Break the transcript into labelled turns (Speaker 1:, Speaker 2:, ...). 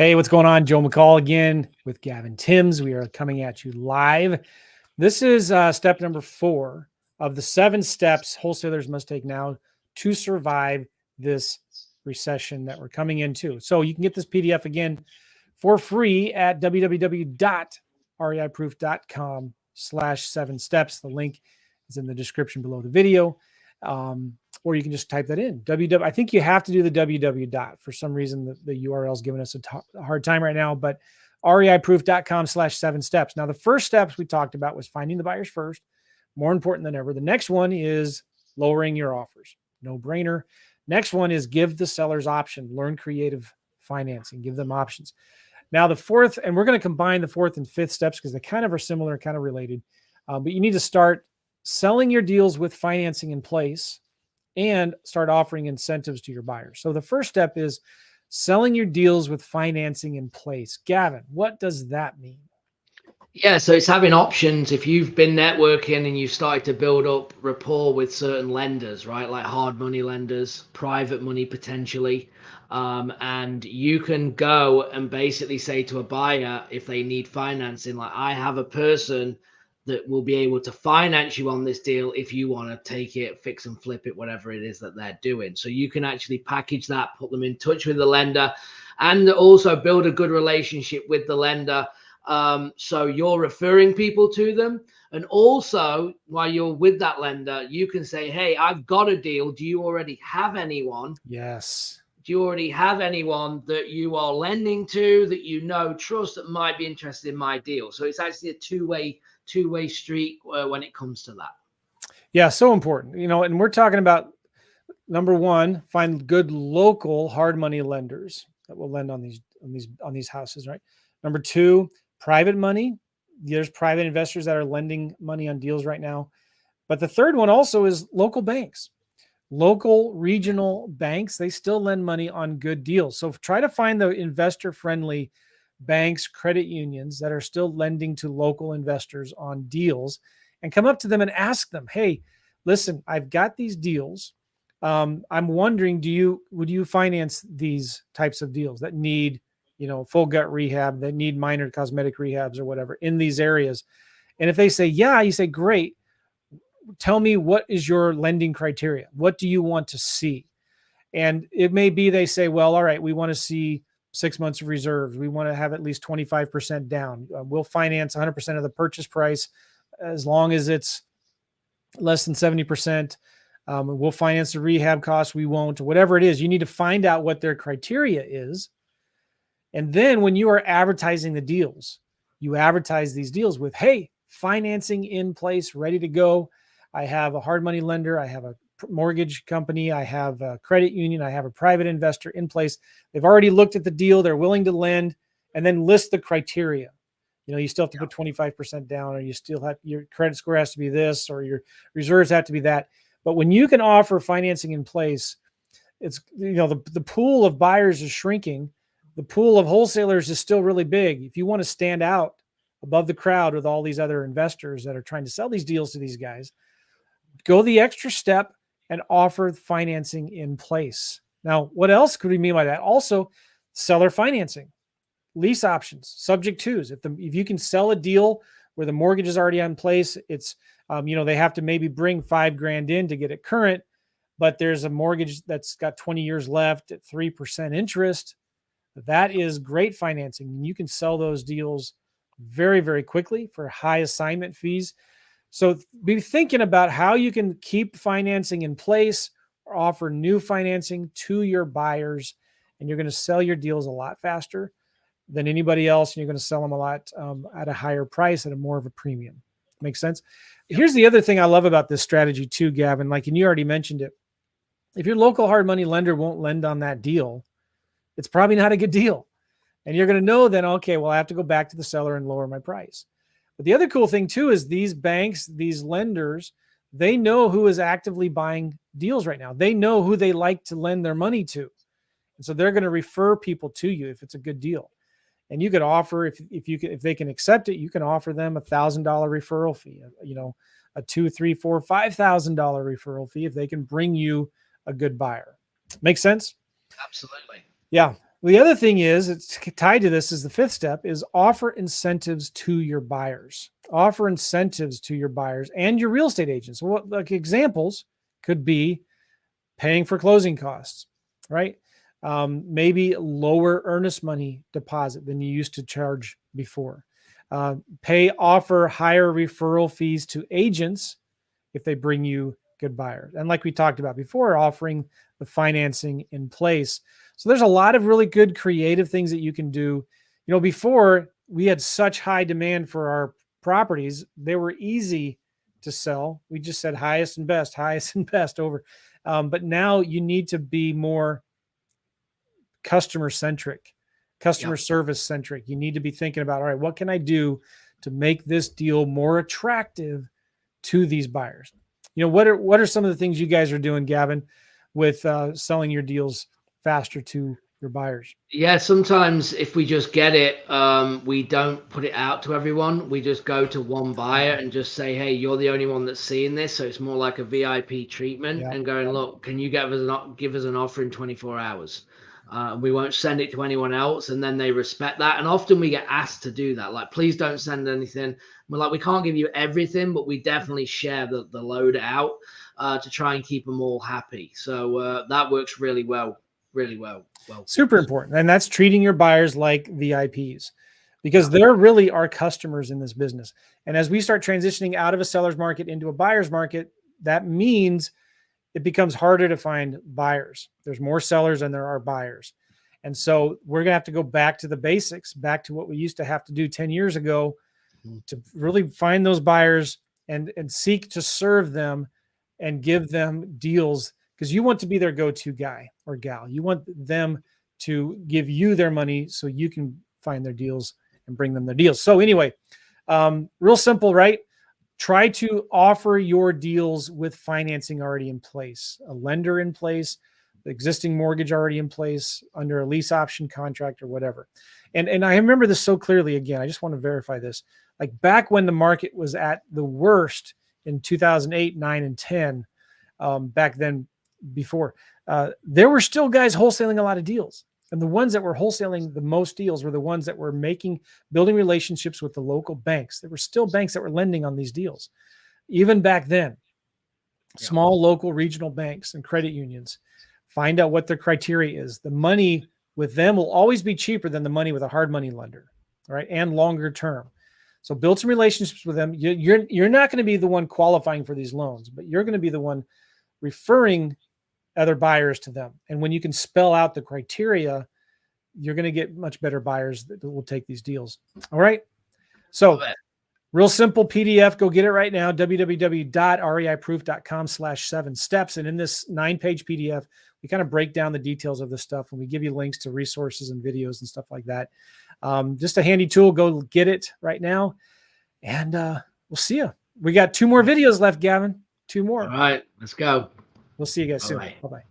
Speaker 1: Hey, what's going on? Joe McCall again with Gavin Timms. We are coming at you live. This is step number 4 of the 7 steps wholesalers must take now to survive this recession that we're coming into. So you can get this PDF again for free at www.reiproof.com/7 steps. The link is in the description below the video. Or you can just type that in. I think you have to do the www dot. For some reason, the URL is giving us a hard time right now, but reiproof.com/7 steps. Now, the first steps we talked about was finding the buyers first, more important than ever. The next one is lowering your offers. No brainer. Next one is give the sellers option, learn creative financing, give them options. Now, the fourth, and we're going to combine the fourth and fifth steps because they kind of are similar, kind of related, but you need to start selling your deals with financing in place and start offering incentives to your buyers. So the first step is selling your deals with financing in place. Gavin, what does that mean?
Speaker 2: Yeah, so it's having options. If you've been networking and you've started to build up rapport with certain lenders, right, like hard money lenders, private money potentially, and you can go and basically say to a buyer if they need financing, like, I have a person that will be able to finance you on this deal if you want to take it, fix and flip it, whatever it is that they're doing. So you can actually package that, put them in touch with the lender, and also build a good relationship with the lender. So you're referring people to them. And also, while you're with that lender, you can say, hey, I've got a deal. Do you already have anyone?
Speaker 1: Yes.
Speaker 2: Do you already have anyone that you are lending to that you know, trust, that might be interested in my deal? So it's actually a two-way street when it comes to that.
Speaker 1: Yeah, so important. And we're talking about, number one, find good local hard money lenders that will lend on these houses, right? Number two, private money. There's private investors that are lending money on deals right now. But the third one also is local banks. Local regional banks, they still lend money on good deals. So try to find the investor-friendly banks, credit unions that are still lending to local investors on deals, and come up to them and ask them, hey, listen, I've got these deals. I'm wondering, would you finance these types of deals that need, full gut rehab, that need minor cosmetic rehabs or whatever in these areas? And if they say, yeah, you say, great. Tell me, what is your lending criteria? What do you want to see? And it may be they say, well, all right, we want to see 6 months of reserves. We want to have at least 25% down. We'll finance 100% of the purchase price as long as it's less than 70%. We'll finance the rehab costs. We won't, whatever it is. You need to find out what their criteria is. And then when you are advertising the deals, you advertise these deals with, hey, financing in place, ready to go. I have a hard money lender. I have a mortgage company. I have a credit union. I have a private investor in place. They've already looked at the deal. They're willing to lend, and then list the criteria. You still have to put 25% down, or you still have, your credit score has to be this, or your reserves have to be that. But when you can offer financing in place, it's, the pool of buyers is shrinking. The pool of wholesalers is still really big. If you want to stand out above the crowd with all these other investors that are trying to sell these deals to these guys, go the extra step and offer financing in place. Now, what else could we mean by that? Also, seller financing, lease options, subject twos. If you can sell a deal where the mortgage is already in place, it's they have to maybe bring $5,000 in to get it current, but there's a mortgage that's got 20 years left at 3% interest. That is great financing. You can sell those deals very, very quickly for high assignment fees. So be thinking about how you can keep financing in place or offer new financing to your buyers, and you're going to sell your deals a lot faster than anybody else, and you're going to sell them a lot at a higher price, at a more of a premium. Makes sense? Yep. Here's the other thing I love about this strategy too, Gavin, and you already mentioned it. If your local hard money lender won't lend on that deal, it's probably not a good deal. And you're going to know then, okay, well, I have to go back to the seller and lower my price. But the other cool thing too is these banks, these lenders, they know who is actively buying deals right now. They know who they like to lend their money to. And so they're going to refer people to you if it's a good deal. And you could offer, if they can accept it, you can offer them $1,000 referral fee, a $2,000, $3,000, $4,000, $5,000 referral fee if they can bring you a good buyer. Make sense?
Speaker 2: Absolutely.
Speaker 1: Yeah. The other thing is, it's tied to this, is the fifth step, is offer incentives to your buyers. Offer incentives to your buyers and your real estate agents. What, like, examples could be paying for closing costs, right? Maybe lower earnest money deposit than you used to charge before. Offer higher referral fees to agents if they bring you good buyers. And like we talked about before, offering the financing in place. So there's a lot of really good creative things that you can do. You know, before we had such high demand for our properties, they were easy to sell. We just said highest and best over. But now you need to be more customer centric, customer service centric. You need to be thinking about, all right, what can I do to make this deal more attractive to these buyers? You know, what are some of the things you guys are doing, Gavin, with selling your deals faster to your buyers?
Speaker 2: Yeah, sometimes if we just get it, we don't put it out to everyone. We just go to one buyer and just say, hey, you're the only one that's seeing this. So it's more like a VIP treatment, and going, look, can you give us an offer in 24 hours? We won't send it to anyone else. And then they respect that. And often we get asked to do that. Like, please don't send anything. We're like, we can't give you everything, but we definitely share the load out to try and keep them all happy. So that works really well. Really well.
Speaker 1: Super important. And that's treating your buyers like VIPs, because they're really our customers in this business. And as we start transitioning out of a seller's market into a buyer's market, that means it becomes harder to find buyers. There's more sellers than there are buyers. And so we're going to have to go back to the basics, back to what we used to have to do 10 years ago to really find those buyers and seek to serve them and give them deals, because you want to be their go-to guy or gal. You want them to give you their money so you can find their deals and bring them their deals. So anyway, real simple, right? Try to offer your deals with financing already in place, a lender in place, the existing mortgage already in place, under a lease option contract or whatever. And I remember this so clearly. Again, I just want to verify this. Like, back when the market was at the worst in 2008, 9, and 10, back then, before, there were still guys wholesaling a lot of deals. And the ones that were wholesaling the most deals were the ones that were building relationships with the local banks. There were still banks that were lending on these deals. Even back then, small local regional banks and credit unions, find out what their criteria is. The money with them will always be cheaper than the money with a hard money lender, right? And longer term. So build some relationships with them. You're not going to be the one qualifying for these loans, but you're going to be the one referring other buyers to them. And when you can spell out the criteria, you're going to get much better buyers that will take these deals. All right. So real simple PDF. Go get it right now. www.reiproof.com/7 steps. And in this 9-page PDF, we kind of break down the details of this stuff, and we give you links to resources and videos and stuff like that. Just a handy tool. Go get it right now. And we'll see you. We got 2 more videos left, Gavin. 2 more.
Speaker 2: All right, let's go.
Speaker 1: We'll see you guys soon. Bye-bye.